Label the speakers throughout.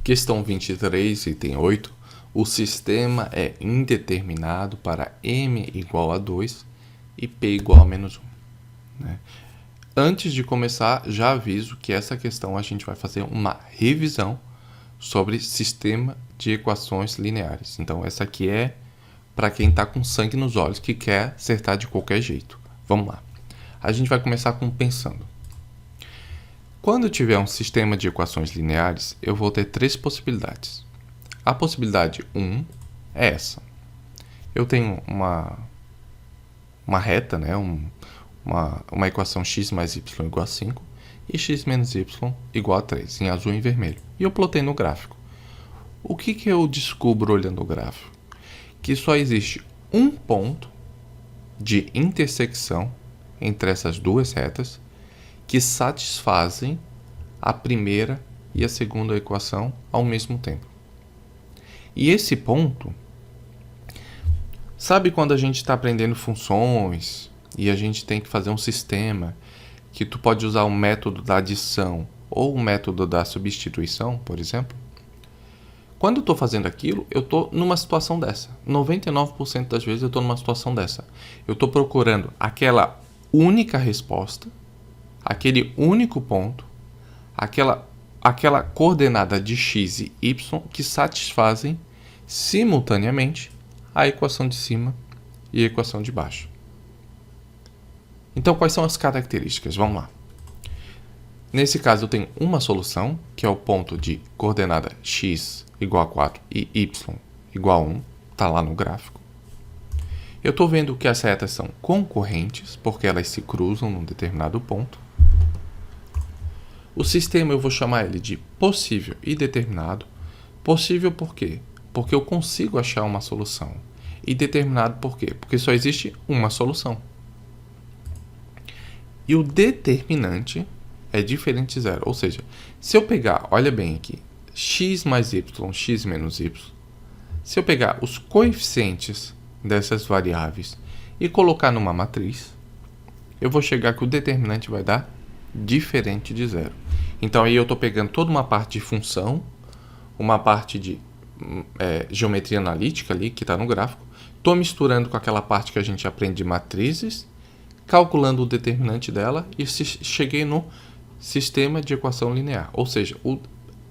Speaker 1: Questão 23, item 8. O sistema é indeterminado para m igual a 2 e p igual a menos 1. Né? Antes de começar, já aviso que essa questão a gente vai fazer uma revisão sobre sistema de equações lineares. Então, essa aqui é para quem está com sangue nos olhos, que quer acertar de qualquer jeito. Vamos lá. A gente vai começar com pensando. Quando eu tiver um sistema de equações lineares, eu vou ter três possibilidades. A possibilidade 1 é essa. Eu tenho uma reta, né? uma equação x mais y igual a 5 e x menos y igual a 3, em azul e em vermelho. E eu plotei no gráfico. O que eu descubro olhando o gráfico? Que só existe um ponto de intersecção entre essas duas retas que satisfazem a primeira e a segunda equação ao mesmo tempo. E esse ponto, sabe quando a gente está aprendendo funções e a gente tem que fazer um sistema que tu pode usar o método da adição ou o método da substituição, por exemplo? Quando eu estou fazendo aquilo, eu estou numa situação dessa. 99% das vezes eu estou numa situação dessa. Eu estou procurando aquela única resposta, aquele único ponto, aquela coordenada de x e y que satisfazem simultaneamente a equação de cima e a equação de baixo. Então, quais são as características? Vamos lá. Nesse caso, eu tenho uma solução, que é o ponto de coordenada x igual a 4 e y igual a 1, está lá no gráfico. Eu estou vendo que as retas são concorrentes, porque elas se cruzam num determinado ponto. O sistema eu vou chamar ele de possível e determinado. Possível por quê? Porque eu consigo achar uma solução. E determinado por quê? Porque só existe uma solução. E o determinante é diferente de zero. Ou seja, se eu pegar, olha bem aqui, x mais y, x menos y, se eu pegar os coeficientes dessas variáveis e colocar numa matriz, eu vou chegar que o determinante vai dar diferente de zero. Então aí eu estou pegando toda uma parte de função, uma parte de geometria analítica ali, que está no gráfico, estou misturando com aquela parte que a gente aprende de matrizes, calculando o determinante dela e cheguei no sistema de equação linear. Ou seja,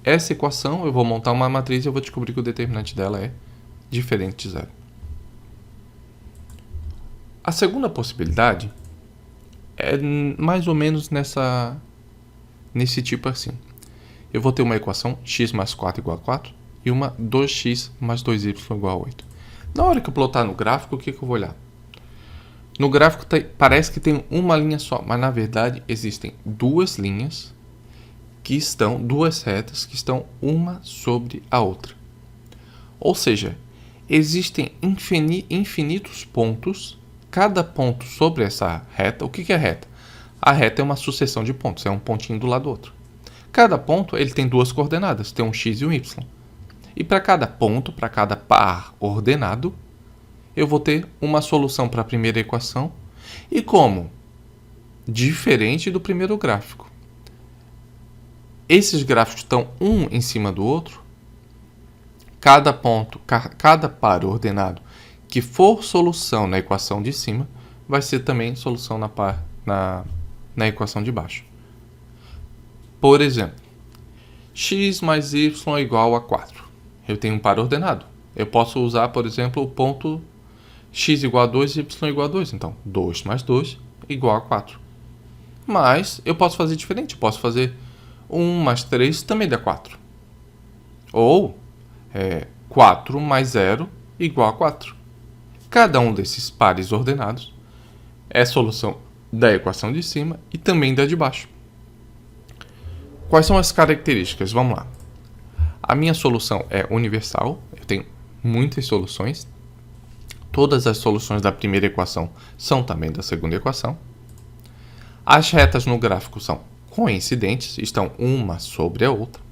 Speaker 1: essa equação eu vou montar uma matriz e eu vou descobrir que o determinante dela é diferente de zero. A segunda possibilidade é mais ou menos nesse tipo assim. Eu vou ter uma equação x mais 4 igual a 4 e uma 2x mais 2y igual a 8. Na hora que eu plotar no gráfico, o que eu vou olhar? No gráfico parece que tem uma linha só, mas na verdade existem duas linhas duas retas que estão uma sobre a outra. Ou seja, existem infinitos pontos, cada ponto sobre essa reta. O que é reta? A reta é uma sucessão de pontos, é um pontinho do lado do outro. Cada ponto ele tem duas coordenadas, tem um x e um y. E para cada ponto, para cada par ordenado, eu vou ter uma solução para a primeira equação. E como? Diferente do primeiro gráfico. Esses gráficos estão um em cima do outro. Cada ponto, cada par ordenado que for solução na equação de cima, vai ser também solução na equação de baixo. Por exemplo, x mais y igual a 4. Eu tenho um par ordenado. Eu posso usar, por exemplo, o ponto x igual a 2 e y igual a 2. Então, 2 mais 2 igual a 4. Mas eu posso fazer diferente. Eu posso fazer 1 mais 3 também dá 4. Ou 4 mais 0 igual a 4. Cada um desses pares ordenados é solução da equação de cima e também da de baixo. Quais são as características? Vamos lá. A minha solução é universal. Eu tenho muitas soluções. Todas as soluções da primeira equação são também da segunda equação. As retas no gráfico são coincidentes, estão uma sobre a outra.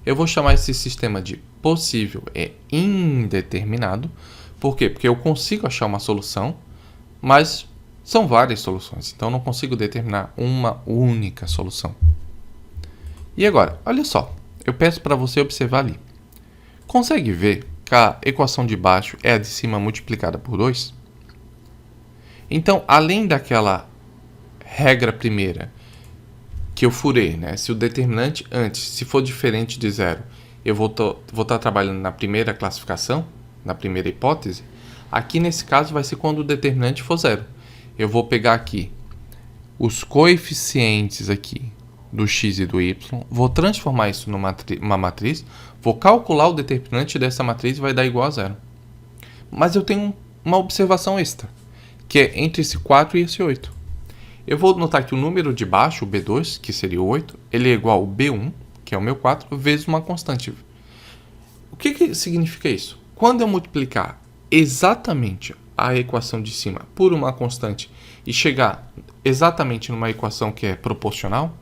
Speaker 1: Eu vou chamar esse sistema de possível e indeterminado. Por quê? Porque eu consigo achar uma solução, mas são várias soluções. Então, eu não consigo determinar uma única solução. E agora, olha só. eu peço para você observar ali. Consegue ver que a equação de baixo é a de cima multiplicada por 2? Então, além daquela regra primeira que eu furei, né? Se o determinante antes, se for diferente de zero, eu vou estar trabalhando na primeira classificação, na primeira hipótese. Aqui nesse caso vai ser quando o determinante for zero. Eu vou pegar aqui os coeficientes aqui do x e do y, vou transformar isso numa matriz, vou calcular o determinante dessa matriz e vai dar igual a zero. Mas eu tenho uma observação extra, que é entre esse 4 e esse 8. Eu vou notar que o número de baixo, o B2, que seria o 8, ele é igual ao B1, que é o meu 4, vezes uma constante. O que significa isso? Quando eu multiplicar exatamente a equação de cima por uma constante e chegar exatamente numa equação que é proporcional,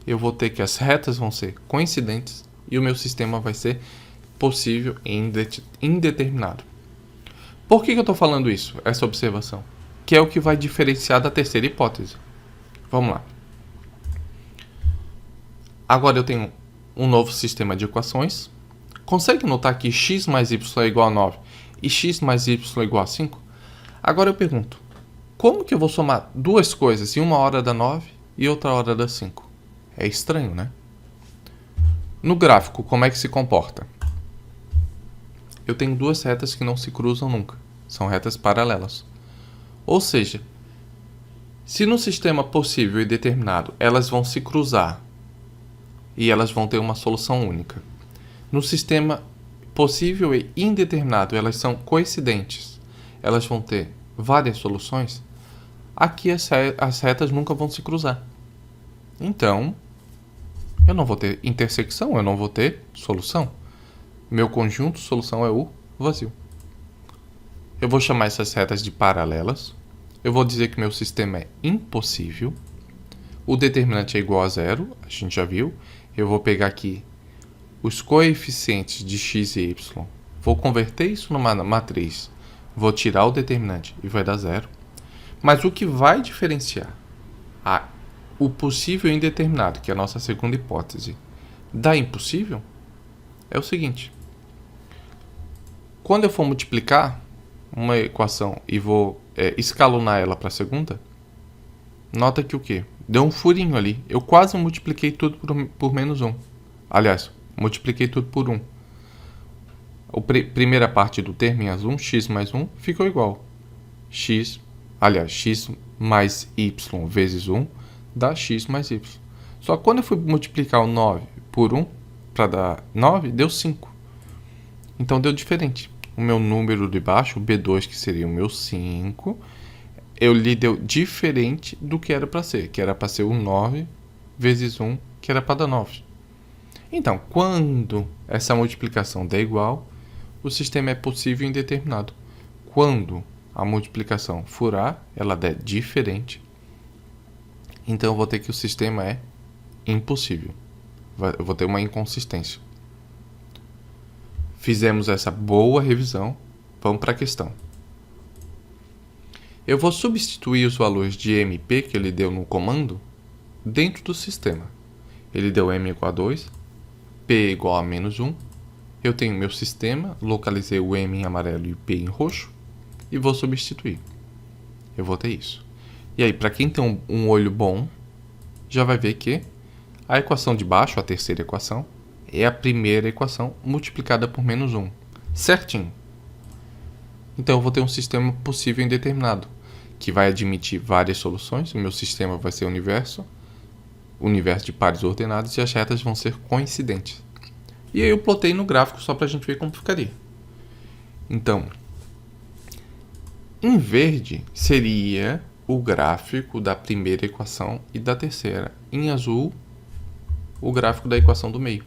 Speaker 1: eu vou ter que as retas vão ser coincidentes e o meu sistema vai ser possível e indeterminado. Por que eu estou falando isso, essa observação? Que é o que vai diferenciar da terceira hipótese. Vamos lá. Agora eu tenho um novo sistema de equações. Consegue notar que x mais y é igual a 9 e x mais y é igual a 5? Agora eu pergunto, como que eu vou somar duas coisas e uma hora dá 9 e outra hora dá 5? É estranho, né? No gráfico, como é que se comporta? Eu tenho duas retas que não se cruzam nunca. São retas paralelas. Ou seja, se no sistema possível e determinado elas vão se cruzar e elas vão ter uma solução única, no sistema possível e indeterminado elas são coincidentes, elas vão ter várias soluções, aqui as retas nunca vão se cruzar. Então, eu não vou ter intersecção, eu não vou ter solução. Meu conjunto solução é o vazio. Eu vou chamar essas retas de paralelas. Eu vou dizer que meu sistema é impossível. O determinante é igual a zero, a gente já viu. Eu vou pegar aqui os coeficientes de x e y. Vou converter isso numa matriz. Vou tirar o determinante e vai dar zero. Mas o que vai diferenciar o possível indeterminado, que é a nossa segunda hipótese, da impossível, é o seguinte. Quando eu for multiplicar uma equação e vou escalonar ela para a segunda, nota que o quê? Deu um furinho ali. Eu quase multipliquei tudo por menos 1. Aliás, multipliquei tudo por 1. A primeira parte do termo em azul, x mais 1, ficou igual. X mais y vezes 1 dá x mais y. Só que quando eu fui multiplicar o 9 por 1, para dar 9, deu 5. Então deu diferente. O meu número de baixo, o B2, que seria o meu 5, eu lhe deu diferente do que era para ser. Que era para ser o 9 vezes 1, que era para dar 9. Então, quando essa multiplicação der igual, o sistema é possível e indeterminado. Quando a multiplicação furar, ela der diferente, então eu vou ter que o sistema é impossível. Eu vou ter uma inconsistência. Fizemos essa boa revisão. Vamos para a questão. Eu vou substituir os valores de MP que ele deu no comando dentro do sistema. Ele deu M igual a 2, P igual a menos 1. Eu tenho meu sistema, localizei o M em amarelo e o P em roxo e vou substituir. Eu vou ter isso. E aí, para quem tem um olho bom, já vai ver que a equação de baixo, a terceira equação, é a primeira equação multiplicada por menos 1. Certinho. Então eu vou ter um sistema possível indeterminado, que vai admitir várias soluções. O meu sistema vai ser o universo de pares ordenados e as retas vão ser coincidentes. E aí eu plotei no gráfico só para a gente ver como ficaria. Então, em verde seria o gráfico da primeira equação e da terceira. Em azul, o gráfico da equação do meio.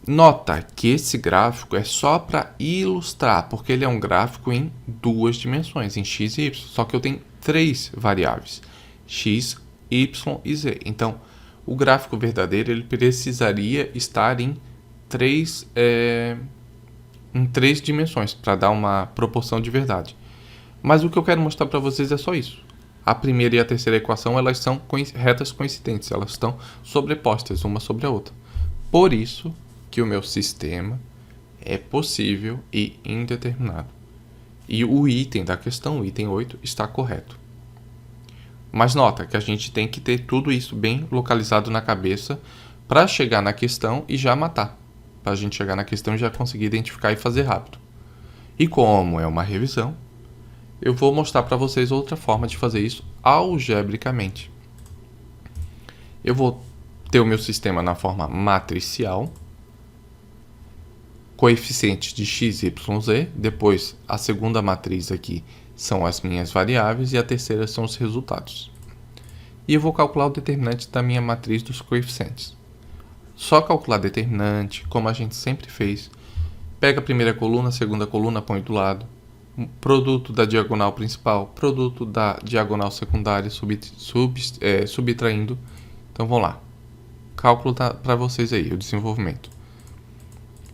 Speaker 1: Nota que esse gráfico é só para ilustrar, porque ele é um gráfico em duas dimensões, em x e y. Só que eu tenho três variáveis, x, y e z. Então, o gráfico verdadeiro ele precisaria estar em três dimensões, para dar uma proporção de verdade. Mas o que eu quero mostrar para vocês é só isso. A primeira e a terceira equação elas são retas coincidentes, elas estão sobrepostas uma sobre a outra. Por isso que o meu sistema é possível e indeterminado. E o item da questão, o item 8, está correto. Mas nota que a gente tem que ter tudo isso bem localizado na cabeça para chegar na questão e já matar. Para a gente chegar na questão e já conseguir identificar e fazer rápido. E como é uma revisão, eu vou mostrar para vocês outra forma de fazer isso algebricamente. Eu vou ter o meu sistema na forma matricial, coeficientes de x, y, z, depois a segunda matriz aqui são as minhas variáveis e a terceira são os resultados. E eu vou calcular o determinante da minha matriz dos coeficientes. Só calcular determinante, como a gente sempre fez. Pega a primeira coluna, a segunda coluna, põe do lado. Produto da diagonal principal, produto da diagonal secundária, subtraindo. Então vamos lá. Cálculo para vocês aí, o desenvolvimento.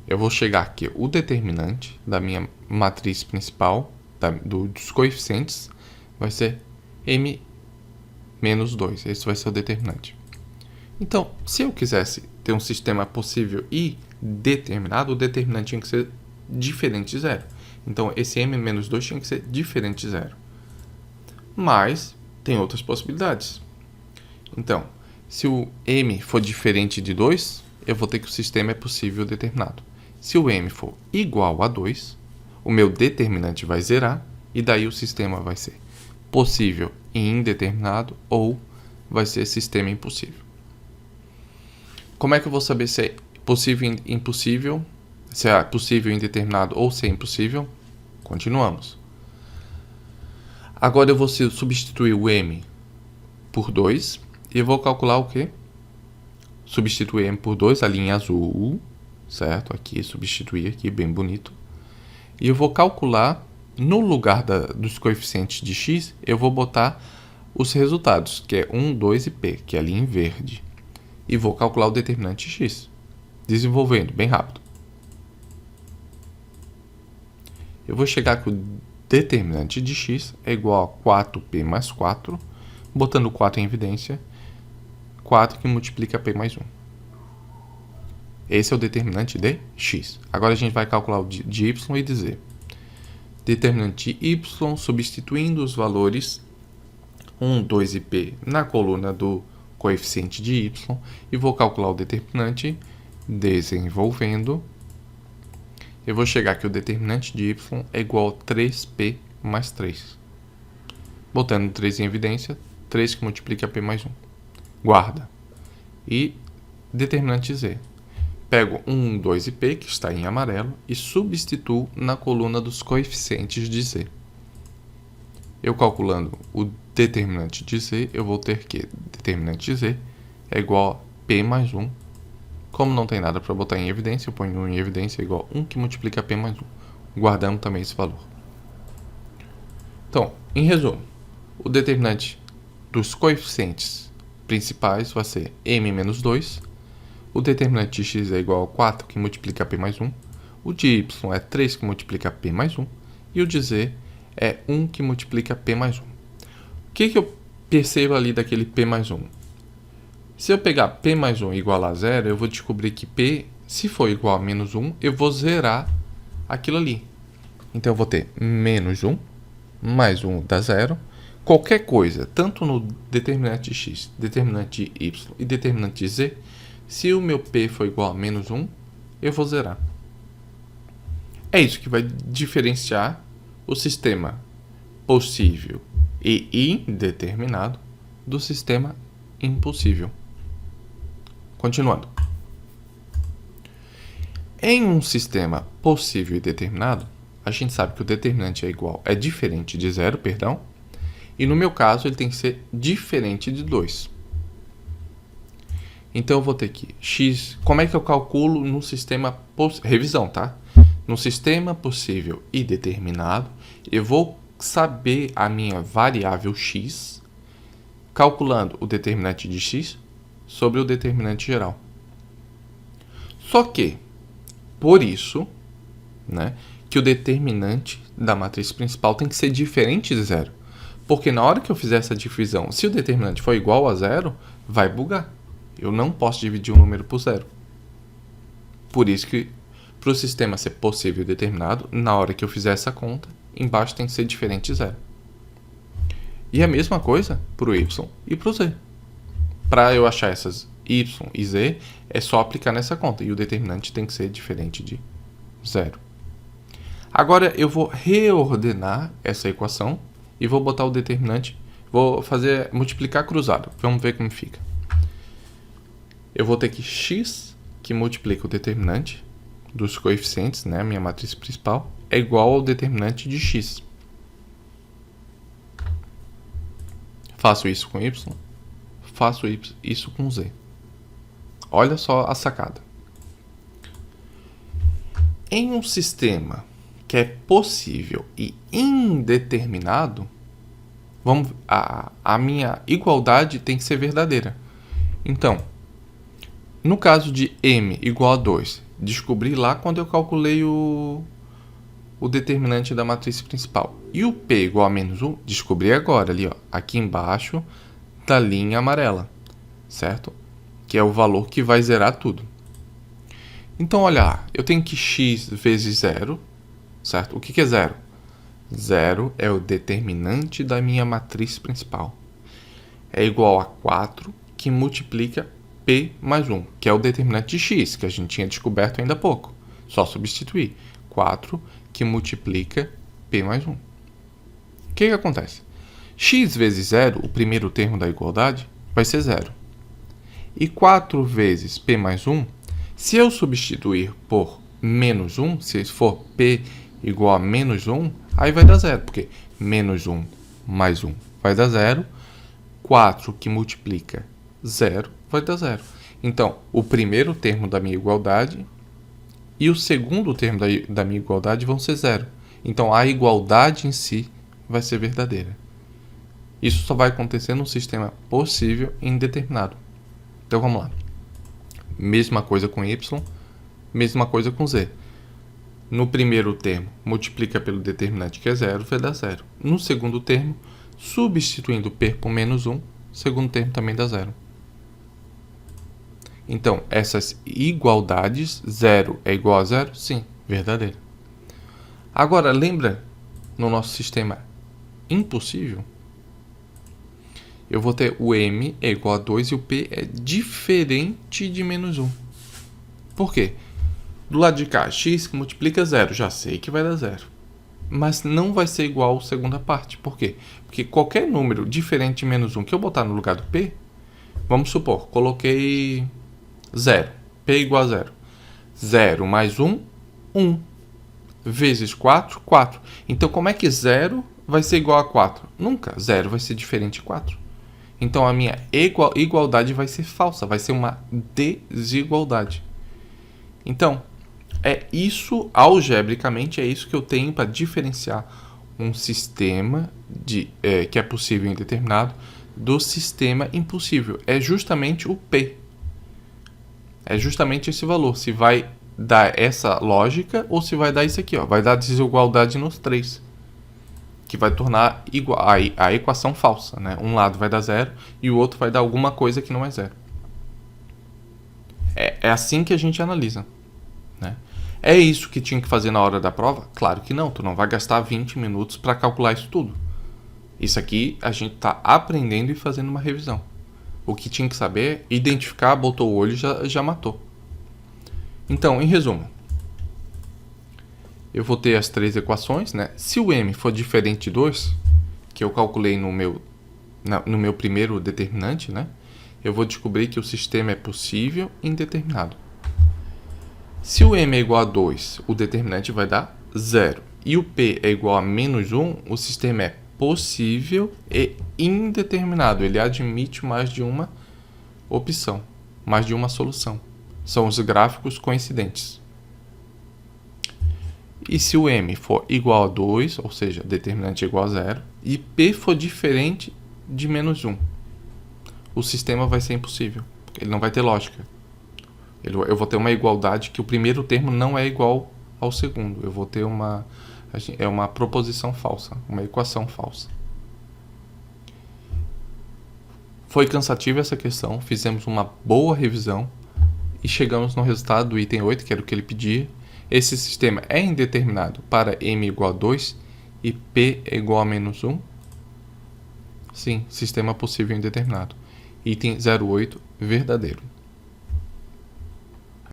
Speaker 1: Eu vou chegar aqui, o determinante da minha matriz principal, dos coeficientes, vai ser m menos 2. Esse vai ser o determinante. Então, se eu quisesse ter um sistema possível e determinado, o determinante tinha que ser diferente de zero. Então, esse m menos 2 tinha que ser diferente de zero. Mas, tem outras possibilidades. Então, se o m for diferente de 2, eu vou ter que o sistema é possível determinado. Se o m for igual a 2, o meu determinante vai zerar, e daí o sistema vai ser possível e indeterminado, ou vai ser sistema impossível. Como é que eu vou saber se é possível e impossível? Se é possível e indeterminado ou se é impossível? Continuamos. Agora eu vou substituir o m por 2 e eu vou calcular o quê? Substituir m por 2, a linha azul, certo? Aqui, substituir aqui, bem bonito. E eu vou calcular, no lugar dos coeficientes de x, eu vou botar os resultados, que é 1, 2 e p, que é ali em verde. E vou calcular o determinante x, desenvolvendo bem rápido. Eu vou chegar que o determinante de x é igual a 4p mais 4, botando 4 em evidência, 4 que multiplica p mais 1. Esse é o determinante de x. Agora a gente vai calcular o de y e de z. Determinante de y, substituindo os valores 1, 2 e p na coluna do coeficiente de y, e vou calcular o determinante desenvolvendo. Eu vou chegar que o determinante de y é igual a 3p mais 3. Botando 3 em evidência, 3 que multiplica p mais 1. Guarda. E determinante z. Pego 1, 2 e p, que está em amarelo, e substituo na coluna dos coeficientes de z. Eu calculando o determinante de z, eu vou ter que determinante de z é igual a p mais 1. Como não tem nada para botar em evidência, eu ponho 1 em evidência igual a 1 que multiplica p mais 1. Guardamos também esse valor. Então, em resumo, o determinante dos coeficientes principais vai ser m menos 2. O determinante de x é igual a 4 que multiplica p mais 1. O de y é 3 que multiplica p mais 1. E o de z é 1 que multiplica p mais 1. O que eu percebo ali daquele p mais 1? Se eu pegar p mais 1 igual a 0, eu vou descobrir que p, se for igual a menos 1, eu vou zerar aquilo ali. Então eu vou ter menos 1, mais 1 dá 0. Qualquer coisa, tanto no determinante de x, determinante de y e determinante de z, se o meu p for igual a menos 1, eu vou zerar. É isso que vai diferenciar o sistema possível e indeterminado do sistema impossível. Continuando. Em um sistema possível e determinado, a gente sabe que o determinante é diferente de 0, perdão, e no meu caso ele tem que ser diferente de 2. Então eu vou ter que x, como é que eu calculo no sistema revisão, tá? No sistema possível e determinado, eu vou saber a minha variável x calculando o determinante de x sobre o determinante geral. Só que, por isso, né, que o determinante da matriz principal tem que ser diferente de 0. Porque na hora que eu fizer essa divisão, se o determinante for igual a 0, vai bugar. Eu não posso dividir um número por 0. Por isso que, para o sistema ser possível e determinado, na hora que eu fizer essa conta, embaixo tem que ser diferente de zero. E a mesma coisa para o y e para o z. Para eu achar essas y e z, é só aplicar nessa conta. E o determinante tem que ser diferente de zero. Agora eu vou reordenar essa equação e vou botar o determinante. Vou fazer multiplicar cruzado. Vamos ver como fica. Eu vou ter que x, que multiplica o determinante dos coeficientes, né, minha matriz principal, é igual ao determinante de x. Faço isso com y, faço isso com z. Olha só a sacada. Em um sistema que é possível e indeterminado, a minha igualdade tem que ser verdadeira. Então, no caso de m igual a 2, descobri lá quando eu calculei o determinante da matriz principal. E o p igual a menos 1, descobri agora, ali, ó, aqui embaixo da linha amarela, certo? Que é o valor que vai zerar tudo. Então, olha lá, eu tenho que x vezes 0, certo? O que é 0? 0 é o determinante da minha matriz principal. É igual a 4, que multiplica p mais 1, que é o determinante de x, que a gente tinha descoberto ainda há pouco. Só substituir. 4, que multiplica p mais 1. O que acontece? X vezes 0, o primeiro termo da igualdade, vai ser 0. E 4 vezes p mais 1, se eu substituir por menos 1, se for p igual a menos 1, aí vai dar 0, porque menos 1 mais 1 vai dar 0. 4 que multiplica 0 vai dar 0. Então, o primeiro termo da minha igualdade e o segundo termo da minha igualdade vão ser 0. Então, a igualdade em si vai ser verdadeira. Isso só vai acontecer num sistema possível e indeterminado. Então, vamos lá. Mesma coisa com y, mesma coisa com z. No primeiro termo, multiplica pelo determinante que é 0, vai dar 0. No segundo termo, substituindo p por menos 1, o segundo termo também dá 0. Então, essas igualdades, 0 é igual a 0? Sim, verdadeira. Agora, lembra no nosso sistema impossível? Eu vou ter o m é igual a 2 e o p é diferente de menos 1. Por quê? Do lado de cá, x que multiplica 0, já sei que vai dar 0. Mas não vai ser igual à segunda parte. Por quê? Porque qualquer número diferente de menos 1 que eu botar no lugar do p, vamos supor, coloquei 0. P igual a 0. 0 mais 1, 1. Vezes 4, 4. Então, como é que 0 vai ser igual a 4? Nunca. 0 vai ser diferente de 4. Então, a minha igualdade vai ser falsa. Vai ser uma desigualdade. Então, é isso, algebricamente, é isso que eu tenho para diferenciar um sistema que é possível e indeterminado do sistema impossível. É justamente o P. É justamente esse valor. Se vai dar essa lógica ou se vai dar isso aqui. Ó. Vai dar desigualdade nos três. Que vai tornar igual a equação falsa. Né? Um lado vai dar 0 e o outro vai dar alguma coisa que não é 0. É assim que a gente analisa. Né? É isso que tinha que fazer na hora da prova? Claro que não. Tu não vai gastar 20 minutos para calcular isso tudo. Isso aqui a gente está aprendendo e fazendo uma revisão. O que tinha que saber é identificar, botou o olho e já matou. Então, em resumo, eu vou ter as três equações. Né? Se o m for diferente de 2, que eu calculei no meu primeiro determinante, né? Eu vou descobrir que o sistema é possível e indeterminado. Se o m é igual a 2, o determinante vai dar 0. E o p é igual a menos 1, o sistema é possível e indeterminado. Ele admite mais de uma opção, mais de uma solução. São os gráficos coincidentes. E se o m for igual a 2, ou seja, determinante é igual a 0, e p for diferente de menos 1, o sistema vai ser impossível. Ele não vai ter lógica. Eu vou ter uma igualdade que o primeiro termo não é igual ao segundo. Eu vou ter uma proposição falsa, uma equação falsa. Foi cansativa essa questão, fizemos uma boa revisão e chegamos no resultado do item 8, que era o que ele pedia. Esse sistema é indeterminado para m igual a 2 e p é igual a menos 1. Sim, sistema possível indeterminado. Item 08, verdadeiro.